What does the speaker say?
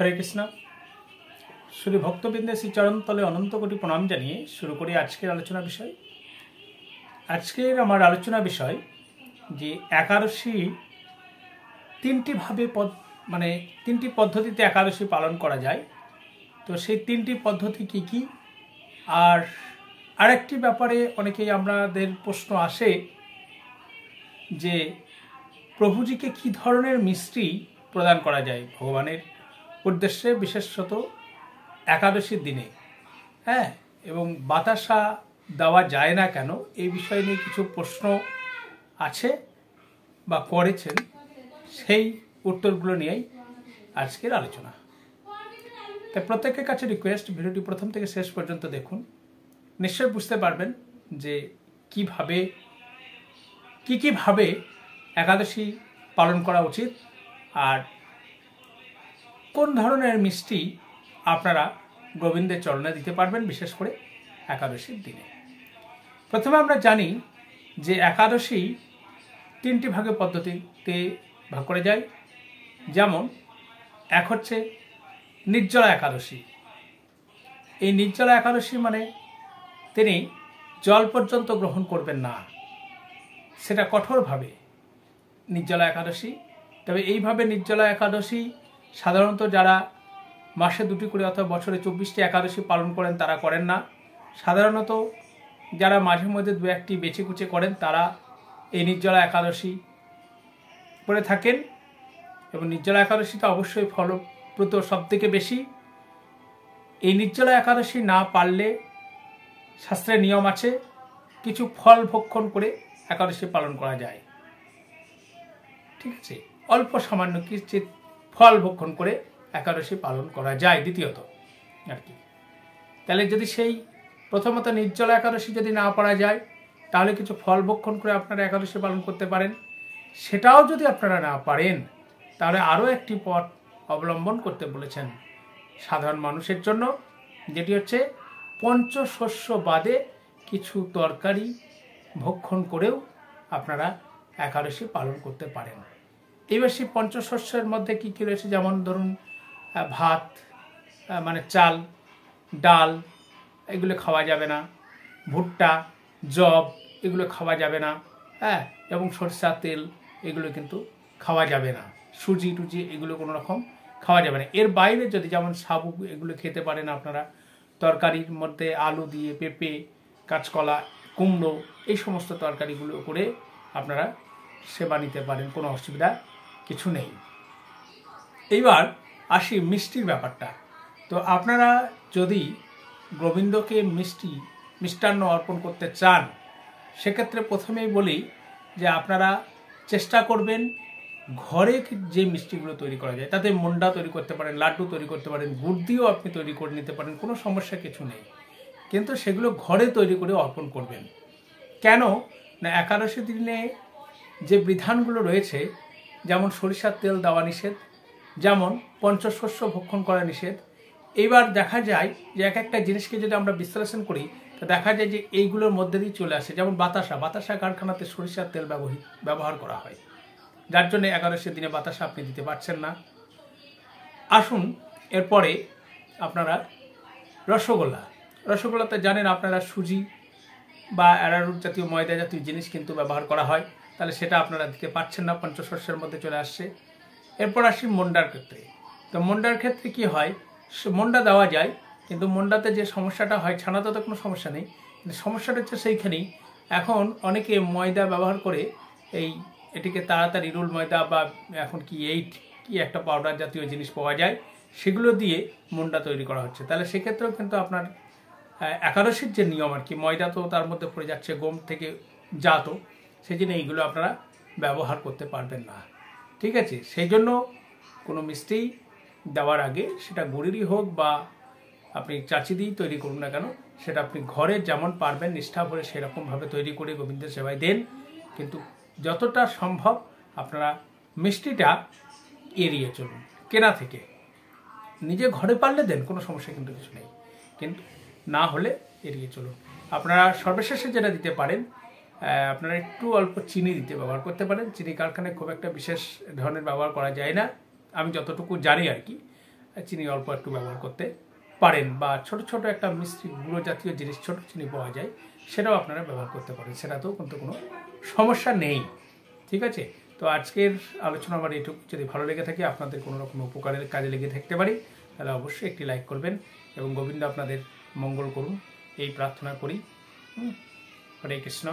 হরে কৃষ্ণ। শ্রী ভক্তবৃন্দের শ্রী চরণতলে অনন্ত কোটি প্রণাম জানিয়ে শুরু করি আজকের আলোচনা বিষয়। আজকের আমার আলোচনা বিষয় যে একাদশী তিনটি পদ্ধতিতে একাদশী পালন করা যায়। তো সেই তিনটি পদ্ধতি কি কি, আর আরেকটি ব্যাপারে অনেকেই আমাদের প্রশ্ন আসে যে প্রভুজিকে কি ধরনের মিষ্টি প্রদান করা যায় ভগবানের উদ্দেশ্যে, বিশেষত একাদশীর দিনে, এবং বাতাসা দেওয়া যায় না কেন, এই বিষয় নিয়ে কিছু প্রশ্ন আছে বা করেছেন। সেই উত্তরগুলো নিয়েই আজকের আলোচনা। তাই প্রত্যেকের কাছে রিকোয়েস্ট, ভিডিওটি প্রথম থেকে শেষ পর্যন্ত দেখুন। নিশ্চয়ই বুঝতে পারবেন যে কিভাবে একাদশী পালন করা উচিত আর কোন ধরনের মিষ্টি আপনারা গোবিন্দের চরণে দিতে পারবেন, বিশেষ করে একাদশীর দিনে। প্রথমে আমরা জানি যে একাদশী তিনটি পদ্ধতিতে ভাগ করা যায়। যেমন এক হচ্ছে নির্জলা একাদশী। এই নির্জলা একাদশী মানে তিনি জল পর্যন্ত গ্রহণ করবেন না, সেটা কঠোরভাবে নির্জলা একাদশী। তবে এইভাবে নির্জলা একাদশী সাধারণত যারা মাসে 2টি করে অথবা বছরে 24টি একাদশী পালন করেন তারা করেন না। সাধারণত যারা মাঝে মধ্যে 2-1টি বেছে কুচে করেন তারা এই নির্জলা একাদশী করে থাকেন। এবং নির্জলা একাদশীটা অবশ্যই ফলপ্রদ সবথেকে বেশি। এই নির্জলা একাদশী না পারলে শাস্ত্রের নিয়ম আছে, কিছু ফল ভক্ষণ করে একাদশী পালন করা যায়। ঠিক আছে, অল্প সামান্য কিছু ফল ভক্ষণ করে একাদশী পালন করা যায় দ্বিতীয়ত আর কি। তাহলে যদি সেই প্রথমত নির্জলা একাদশী যদি না পারা যায়, তাহলে কিছু ফল ভক্ষণ করে আপনারা একাদশী পালন করতে পারেন। সেটাও যদি আপনারা না পারেন, তাহলে আরও একটি পথ অবলম্বন করতে বলেছেন সাধারণ মানুষের জন্য, যেটি হচ্ছে পঞ্চশস্য বাদে কিছু তরকারি ভক্ষণ করেও আপনারা একাদশী পালন করতে পারেন। এবার সেই পঞ্চশস্যের মধ্যে কি কি রয়েছে, যেমন ধরুন ভাত, মানে চাল, ডাল, এগুলো খাওয়া যাবে না। ভুট্টা, জব, এগুলো খাওয়া যাবে না। এবং সরষের তেল, এগুলো কিন্তু খাওয়া যাবে না। সুজি টুজি এগুলো কোনো রকম খাওয়া যাবে না। এর বাইরে যদি যেমন সাবু, এগুলো খেতে পারেন আপনারা। তরকারির মধ্যে আলু দিয়ে, পেঁপে, কাঁচকলা, কুমড়ো, এই সমস্ত তরকারিগুলো করে আপনারা সেবা নিতে পারেন, কোনো অসুবিধা কিছু নেই। এইবার আসি মিষ্টির ব্যাপারটা। তো আপনারা যদি গোবিন্দকে মিষ্টান্ন অর্পণ করতে চান, সেক্ষেত্রে প্রথমেই বলি যে আপনারা চেষ্টা করবেন ঘরে যে মিষ্টিগুলো তৈরি করা যায়, তাতে মন্ডা তৈরি করতে পারেন, লাড্ডু তৈরি করতে পারেন, গুড় দিয়েও আপনি তৈরি করে নিতে পারেন, কোনো সমস্যা কিছু নেই। কিন্তু সেগুলো ঘরে তৈরি করে অর্পণ করবেন। কেন না, একাদশী দিনে যে বিধানগুলো রয়েছে, যেমন সরিষার তেল দেওয়া নিষেধ, যেমন পঞ্চশস্য ভক্ষণ করা নিষেধ। এইবার দেখা যায় যে এক একটা জিনিসকে যদি আমরা বিশ্লেষণ করি, তো দেখা যায় যে এইগুলোর মধ্যে দিয়ে চলে আসে। যেমন বাতাসা কারখানাতে সরিষার তেল ব্যবহার করা হয়, যার জন্য একাদশীর দিনে বাতাসা আপনি দিতে পারছেন না। আসুন এরপরে আপনারা রসগোল্লাতে জানেন আপনারা সুজি বা অ্যারারুট জাতীয় ময়দা জাতীয় জিনিস কিন্তু ব্যবহার করা হয়, তাহলে সেটা আপনারা দিতে পারছেন না, পঞ্চশস্যের মধ্যে চলে আসছে। এরপর আসি মন্ডার ক্ষেত্রে। তো মন্ডার ক্ষেত্রে কি হয়, মন্ডা দেওয়া যায়, কিন্তু মন্ডাতে যে সমস্যাটা হয়, ছানাতে তো কোনো সমস্যা নেই, কিন্তু সমস্যাটা হচ্ছে সেইখানেই। এখন অনেকে ময়দা ব্যবহার করে এটিকে তাড়াতাড়ি রোল ময়দা বা এখন কি একটা পাউডার জাতীয় জিনিস পাওয়া যায়, সেগুলো দিয়ে মন্ডা তৈরি করা হচ্ছে। তাহলে সেক্ষেত্রেও কিন্তু আপনার একাদশীর যে নিয়ম আর কি, ময়দা তো তার মধ্যে পড়ে যাচ্ছে, গম থেকে জাত, সেই জন্য এইগুলো আপনারা ব্যবহার করতে পারবেন না। ঠিক আছে, সেই জন্য কোনো মিষ্টি দেওয়ার আগে সেটা গুড়েরই হোক বা আপনি চাচি দিয়েই তৈরি করুন না কেন, সেটা আপনি ঘরে যেমন পারবেন নিষ্ঠা ভরে সেরকমভাবে তৈরি করে গোবিন্দের সেবায় দেন। কিন্তু যতটা সম্ভব আপনারা মিষ্টিটা এড়িয়ে চলুন কেনা থেকে। নিজে ঘরে পারলে দেন, কোনো সমস্যা কিন্তু কিছু নেই, কিন্তু না হলে এড়িয়ে চলুন। আপনারা সর্বশেষে যেটা দিতে পারেন, আপনারা একটু অল্প চিনি ব্যবহার করতে পারেন। চিনি কারখানায় খুব একটা বিশেষ ধরনের ব্যবহার করা যায় না, আমি যতটুকু জানি আর কি। চিনি অল্প একটু ব্যবহার করতে পারেন, বা ছোট ছোট একটা মিষ্টি গুঁড়ো জাতীয় জিনিস ছোট চিনি পাওয়া যায়, সেটাও আপনারা ব্যবহার করতে পারেন, সেটাতেও কিন্তু কোনো সমস্যা নেই। ঠিক আছে, তো আজকের আলোচনা আমার এইটুকু। যদি ভালো লেগে থাকে, আপনাদের কোনো রকম উপকারের কাজে লেগে থাকতে পারি, তাহলে অবশ্যই একটি লাইক করবেন এবং গোবিন্দ আপনাদের মঙ্গল করুন এই প্রার্থনা করি। হরে কৃষ্ণ।